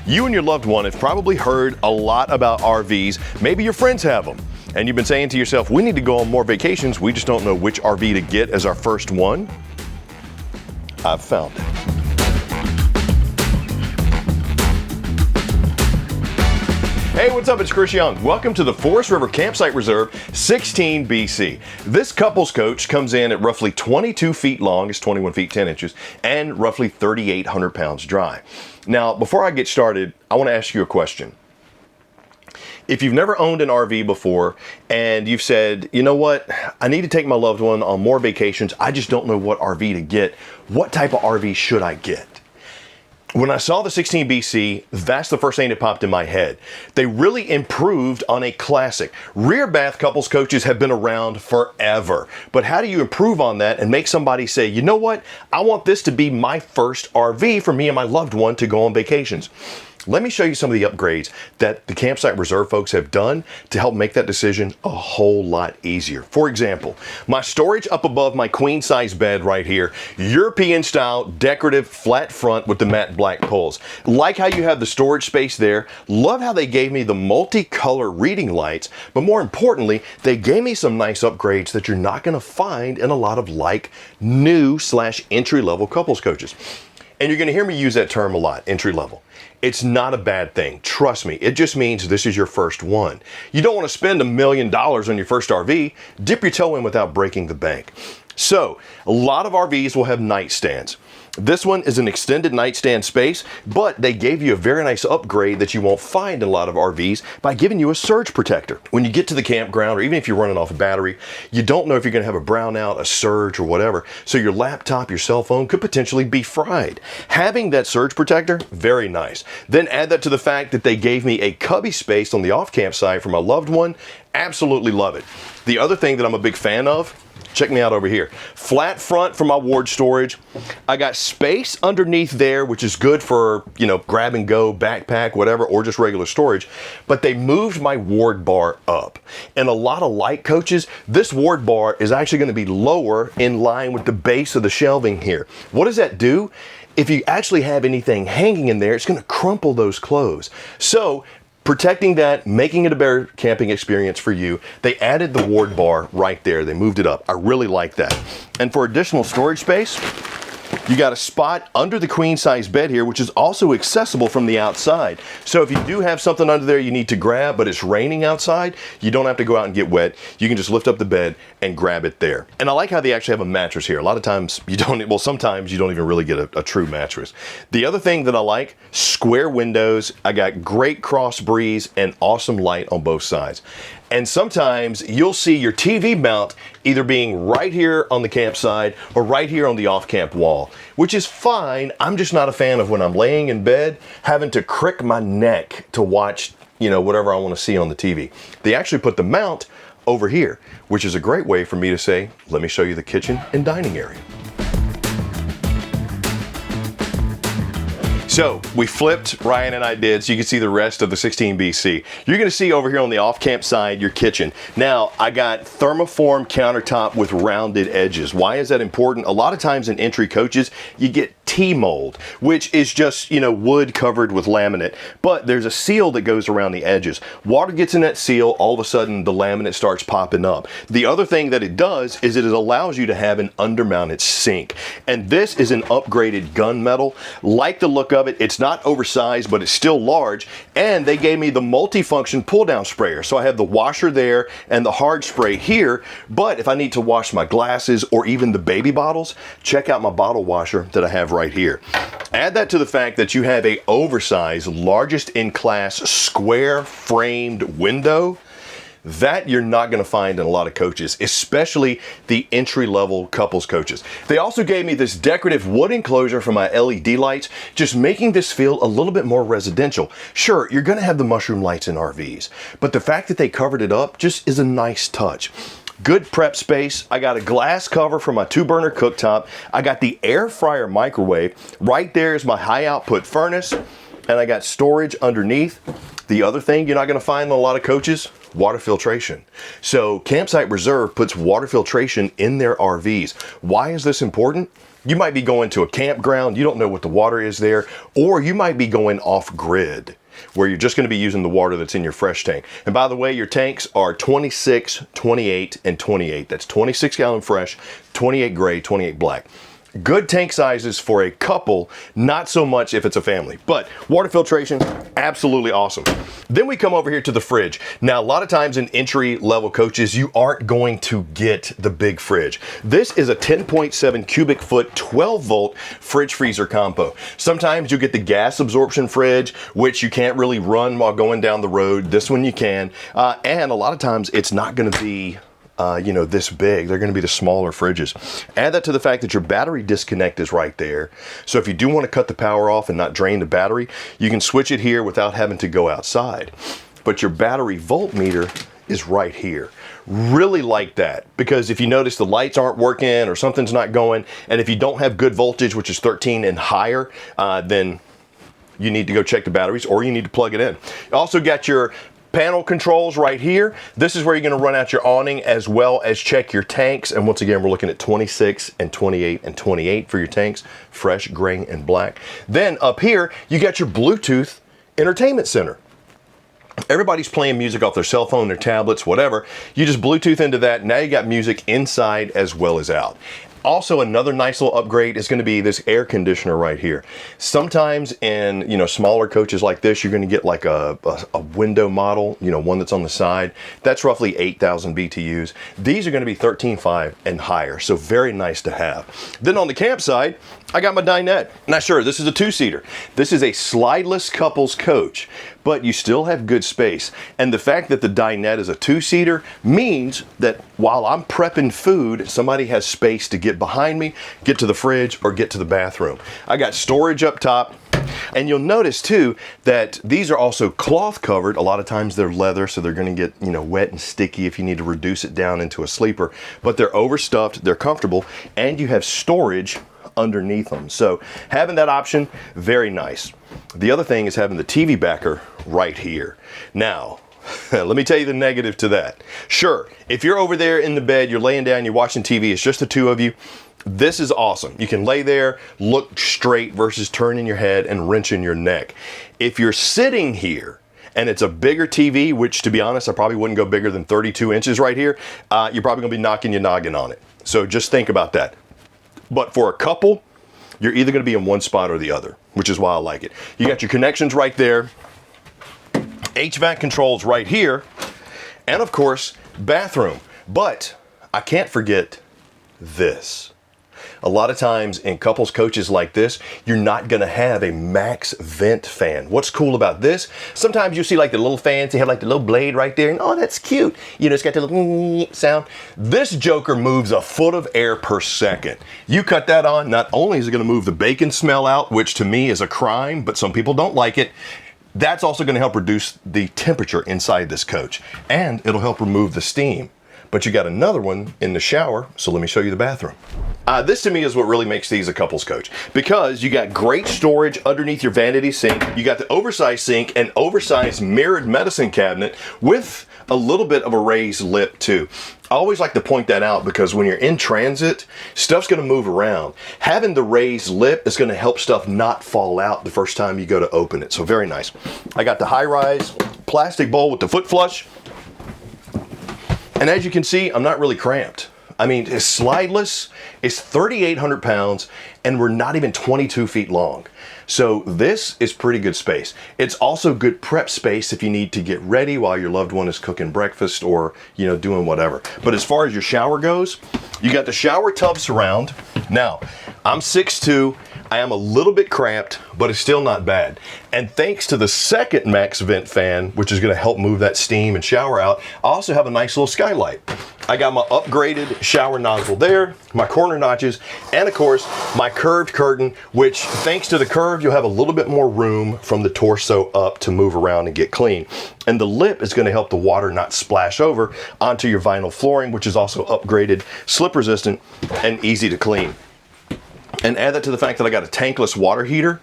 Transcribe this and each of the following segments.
You and your loved one have probably heard a lot about RVs. Maybe your friends have them. And you've been saying to yourself, we need to go on more vacations. We just don't know which RV to get as our first one. I've found it. Hey, what's up? It's Chris Young. Welcome to the Forest River Campsite Reserve 16BC. This couples coach comes in at roughly 22 feet long, it's 21 feet 10 inches, and roughly 3,800 pounds dry. Now, before I get started, I want to ask you a question. If you've never owned an RV before and you've said, you know what, I need to take my loved one on more vacations, I just don't know what RV to get, what type of RV should I get? When I saw the 16BC, that's the first thing that popped in my head. They really improved on a classic. Rear bath couples coaches have been around forever. But how do you improve on that and make somebody say, you know what, I want this to be my first RV for me and my loved one to go on vacations? Let me show you some of the upgrades that the Campsite Reserve folks have done to help make that decision a whole lot easier. For example, my storage up above my queen size bed right here, European style, decorative, flat front with the matte black pulls. Like how you have the storage space there. Love how they gave me the multicolor reading lights, but more importantly, they gave me some nice upgrades that you're not gonna find in a lot of like new / entry level couples coaches. And you're gonna hear me use that term a lot, entry level. It's not a bad thing, trust me. It just means this is your first one. You don't want to spend $1 million on your first RV, dip your toe in without breaking the bank. So, a lot of RVs will have nightstands. This one is an extended nightstand space, but they gave you a very nice upgrade that you won't find in a lot of RVs by giving you a surge protector. When you get to the campground, or even if you're running off a battery, you don't know if you're gonna have a brownout, a surge, or whatever, so your laptop, your cell phone could potentially be fried. Having that surge protector, very nice. Then add that to the fact that they gave me a cubby space on the off-camp side for my loved one. Absolutely love it. The other thing that I'm a big fan of, check me out over here. Flat front for my ward storage. I got space underneath there, which is good for, you know, grab and go, backpack, whatever, or just regular storage. But they moved my ward bar up. In a lot of light coaches, this ward bar is actually going to be lower in line with the base of the shelving here. What does that do? If you actually have anything hanging in there, it's going to crumple those clothes. So, protecting that, making it a better camping experience for you, they added the ward bar right there. They moved it up. I really like that. And for additional storage space, you got a spot under the queen size bed here, which is also accessible from the outside. So if you do have something under there you need to grab, but it's raining outside, you don't have to go out and get wet. You can just lift up the bed and grab it there. And I like how they actually have a mattress here. A lot of times you don't, well, sometimes you don't even really get a true mattress. The other thing that I like, square windows. I got great cross breeze and awesome light on both sides. And sometimes you'll see your TV mount either being right here on the campsite or right here on the off-camp wall, which is fine. I'm just not a fan of when I'm laying in bed having to crick my neck to watch, you know, whatever I want to see on the TV. They actually put the mount over here, which is a great way for me to say, let me show you the kitchen and dining area. So we flipped, Ryan and I did, so you can see the rest of the 16BC. You're gonna see over here on the off-camp side, your kitchen. Now, I got thermoform countertop with rounded edges. Why is that important? A lot of times in entry coaches, you get T-mold, which is just, you know, wood covered with laminate, but there's a seal that goes around the edges. Water gets in that seal, all of a sudden the laminate starts popping up. The other thing that it does is it allows you to have an undermounted sink. And this is an upgraded gunmetal. Like the look of it, it's not oversized, but it's still large. And they gave me the multifunction pull down sprayer. So I have the washer there and the hard spray here, but if I need to wash my glasses or even the baby bottles, check out my bottle washer that I have right here. Add that to the fact that you have a oversized, largest in class square framed window. That you're not going to find in a lot of coaches, especially the entry-level couples coaches. They also gave me this decorative wood enclosure for my LED lights, just making this feel a little bit more residential. Sure, you're going to have the mushroom lights in RVs, but the fact that they covered it up just is a nice touch. Good prep space. I got a glass cover for my 2-burner cooktop. I got the air fryer microwave. Right there is my high output furnace, and I got storage underneath. The other thing you're not going to find in a lot of coaches, water filtration. So Campsite Reserve puts water filtration in their RVs. Why is this important? You might be going to a campground, you don't know what the water is there, or you might be going off grid, where you're just going to be using the water that's in your fresh tank. And by the way, your tanks are 26, 28, and 28. That's 26 gallon fresh, 28 gray, 28 black. Good tank sizes for a couple, not so much if it's a family. But water filtration, absolutely awesome. Then we come over here to the fridge. Now, a lot of times in entry level coaches, you aren't going to get the big fridge. This is a 10.7 cubic foot, 12 volt fridge freezer combo. Sometimes you get the gas absorption fridge, which you can't really run while going down the road. This one you can. And a lot of times it's not going to be this big. They're going to be the smaller fridges. Add that to the fact that your battery disconnect is right there. So if you do want to cut the power off and not drain the battery, you can switch it here without having to go outside. But your battery voltmeter is right here. Really like that, because if you notice the lights aren't working or something's not going, and if you don't have good voltage, which is 13 and higher, then you need to go check the batteries, or you need to plug it in. You also got your panel controls right here. This is where you're going to run out your awning, as well as check your tanks. And once again, we're looking at 26 and 28 and 28 for your tanks, fresh, gray, and black. Then up here, you got your Bluetooth entertainment center. Everybody's playing music off their cell phone, their tablets, whatever. You just Bluetooth into that. Now you got music inside as well as out. Also, another nice little upgrade is going to be this air conditioner right here. Sometimes in smaller coaches like this, you're going to get like a window model, one that's on the side. That's roughly 8,000 BTUs. These are going to be 13.5 and higher, so very nice to have. Then on the campsite, I got my dinette. Now sure, this is a two-seater. This is a slideless couples coach, but you still have good space. And the fact that the dinette is a two-seater means that while I'm prepping food, somebody has space to get behind me, get to the fridge, or get to the bathroom. I got storage up top. And you'll notice too that these are also cloth covered. A lot of times they're leather, so they're going to get wet and sticky if you need to reduce it down into a sleeper. But they're overstuffed, they're comfortable, and you have storage underneath them. So having that option, very nice. The other thing is having the TV backer right here. Now, let me tell you the negative to that. Sure, if you're over there in the bed, you're laying down, you're watching TV, it's just the two of you, this is awesome. You can lay there, look straight versus turning your head and wrenching your neck. If you're sitting here and it's a bigger TV, which to be honest, I probably wouldn't go bigger than 32 inches right here, you're probably gonna be knocking your noggin on it. So just think about that. But for a couple, you're either gonna be in one spot or the other, which is why I like it. You got your connections right there, HVAC controls right here, and of course, bathroom. But I can't forget this. A lot of times in couples coaches like this, you're not gonna have a max vent fan. What's cool about this? Sometimes you see like the little fans, they have like the little blade right there, and oh, that's cute. It's got the little sound. This joker moves a foot of air per second. You cut that on, not only is it gonna move the bacon smell out, which to me is a crime, but some people don't like it. That's also gonna help reduce the temperature inside this coach, and it'll help remove the steam. But you got another one in the shower, so let me show you the bathroom. This to me is what really makes these a couples coach, because you got great storage underneath your vanity sink. You got the oversized sink and oversized mirrored medicine cabinet with a little bit of a raised lip too. I always like to point that out because when you're in transit, stuff's gonna move around. Having the raised lip is gonna help stuff not fall out the first time you go to open it. So very nice. I got the high-rise plastic bowl with the foot flush. And as you can see, I'm not really cramped. I mean, it's slideless, it's 3,800 pounds, and we're not even 22 feet long. So this is pretty good space. It's also good prep space if you need to get ready while your loved one is cooking breakfast or, doing whatever. But as far as your shower goes, you got the shower tub surround. Now, I'm 6'2", I am a little bit cramped, but it's still not bad. And thanks to the second max vent fan, which is gonna help move that steam and shower out, I also have a nice little skylight. I got my upgraded shower nozzle there, my corner notches, and of course, my curved curtain, which thanks to the curve, you'll have a little bit more room from the torso up to move around and get clean. And the lip is gonna help the water not splash over onto your vinyl flooring, which is also upgraded, slip resistant, and easy to clean. And add that to the fact that I got a tankless water heater.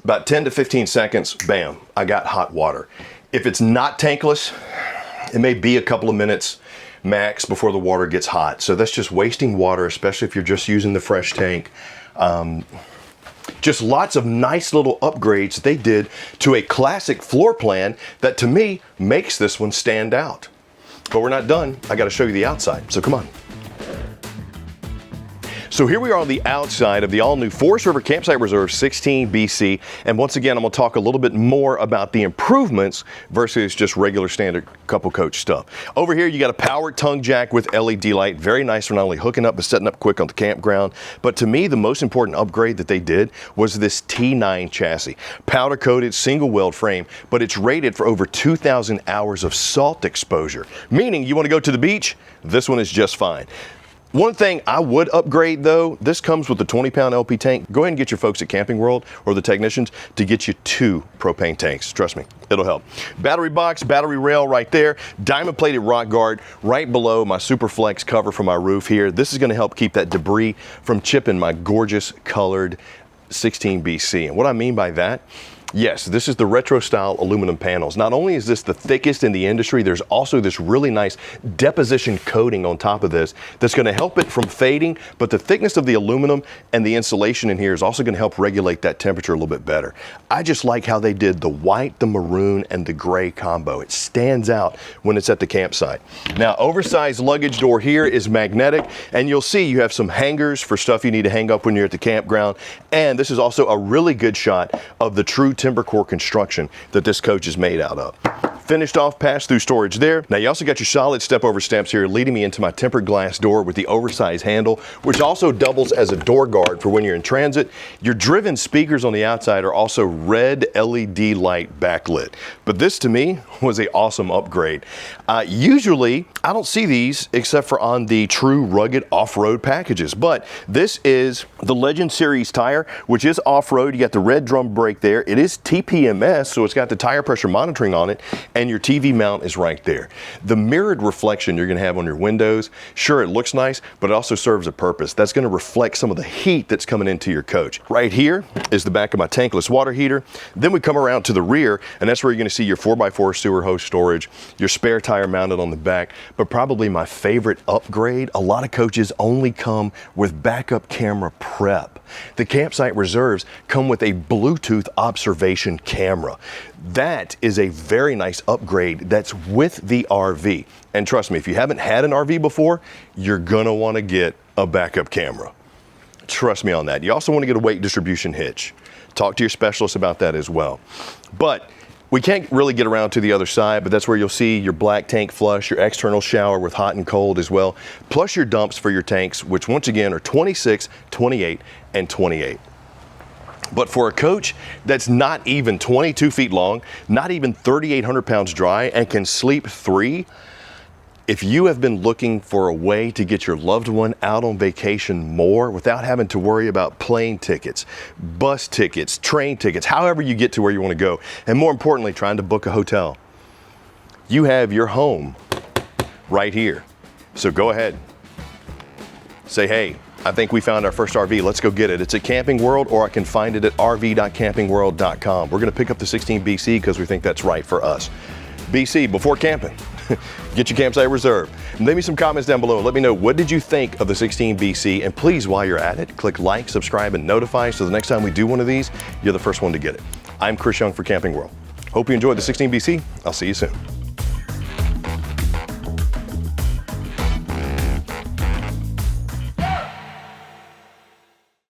About 10 to 15 seconds, bam, I got hot water. If it's not tankless, It may be a couple of minutes max before the water gets hot. So that's just wasting water, especially if you're just using the fresh tank. Just lots of nice little upgrades that they did to a classic floor plan that to me makes this one stand out. But we're not done. I got to show you the outside. So come on. So here we are on the outside of the all-new Forest River Campsite Reserve 16 BC. And once again, I'm going to talk a little bit more about the improvements versus just regular standard couple coach stuff. Over here, you got a powered tongue jack with LED light. Very nice for not only hooking up, but setting up quick on the campground. But to me, the most important upgrade that they did was this T9 chassis. Powder coated single weld frame, but it's rated for over 2,000 hours of salt exposure. Meaning you want to go to the beach, this one is just fine. One thing I would upgrade though, this comes with the 20-pound LP tank. Go ahead and get your folks at Camping World or the technicians to get you 2 propane tanks. Trust me, it'll help. Battery box, battery rail right there, diamond plated rock guard right below my Superflex cover for my roof here. This is gonna help keep that debris from chipping my gorgeous colored 16 BC. And what I mean by that, yes, this is the retro style aluminum panels. Not only is this the thickest in the industry, there's also this really nice deposition coating on top of this that's going to help it from fading, but the thickness of the aluminum and the insulation in here is also going to help regulate that temperature a little bit better. I just like how they did the white, the maroon, and the gray combo. It stands out when it's at the campsite. Now, oversized luggage door here is magnetic, and you'll see you have some hangers for stuff you need to hang up when you're at the campground, and this is also a really good shot of the true timber core construction that this coach is made out of. Finished off pass-through storage there. Now you also got your solid step-over steps here leading me into my tempered glass door with the oversized handle, which also doubles as a door guard for when you're in transit. Your driven speakers on the outside are also red LED light backlit. But this to me was an awesome upgrade. Usually I don't see these except for on the true rugged off-road packages, but this is the Legend Series tire, which is off-road. You got the red drum brake there. It is TPMS, so it's got the tire pressure monitoring on it, and your TV mount is right there. The mirrored reflection you're gonna have on your windows, sure, it looks nice, but it also serves a purpose. That's gonna reflect some of the heat that's coming into your coach. Right here is the back of my tankless water heater. Then we come around to the rear, and that's where you're gonna see your 4x4 sewer hose storage, your spare tire mounted on the back, but probably my favorite upgrade, a lot of coaches only come with backup camera prep. The Campsite Reserves come with a Bluetooth observation camera. That is a very nice upgrade that's with the RV. And trust me, if you haven't had an RV before, you're gonna wanna get a backup camera. Trust me on that. You also wanna get a weight distribution hitch. Talk to your specialist about that as well. But we can't really get around to the other side, but that's where you'll see your black tank flush, your external shower with hot and cold as well, plus your dumps for your tanks, which once again are 26, 28, and 28. But for a coach that's not even 22 feet long, not even 3,800 pounds dry, and can sleep 3, if you have been looking for a way to get your loved one out on vacation more without having to worry about plane tickets, bus tickets, train tickets, however you get to where you want to go, and more importantly, trying to book a hotel, you have your home right here. So go ahead. Say, hey, I think we found our first RV. Let's go get it. It's at Camping World, or I can find it at rv.campingworld.com. We're going to pick up the 16 BC because we think that's right for us. BC, before camping, get your Campsite Reserve. Leave me some comments down below and let me know, what did you think of the 16 BC? And please, while you're at it, click like, subscribe, and notify so the next time we do one of these, you're the first one to get it. I'm Chris Young for Camping World. Hope you enjoyed the 16 BC. I'll see you soon.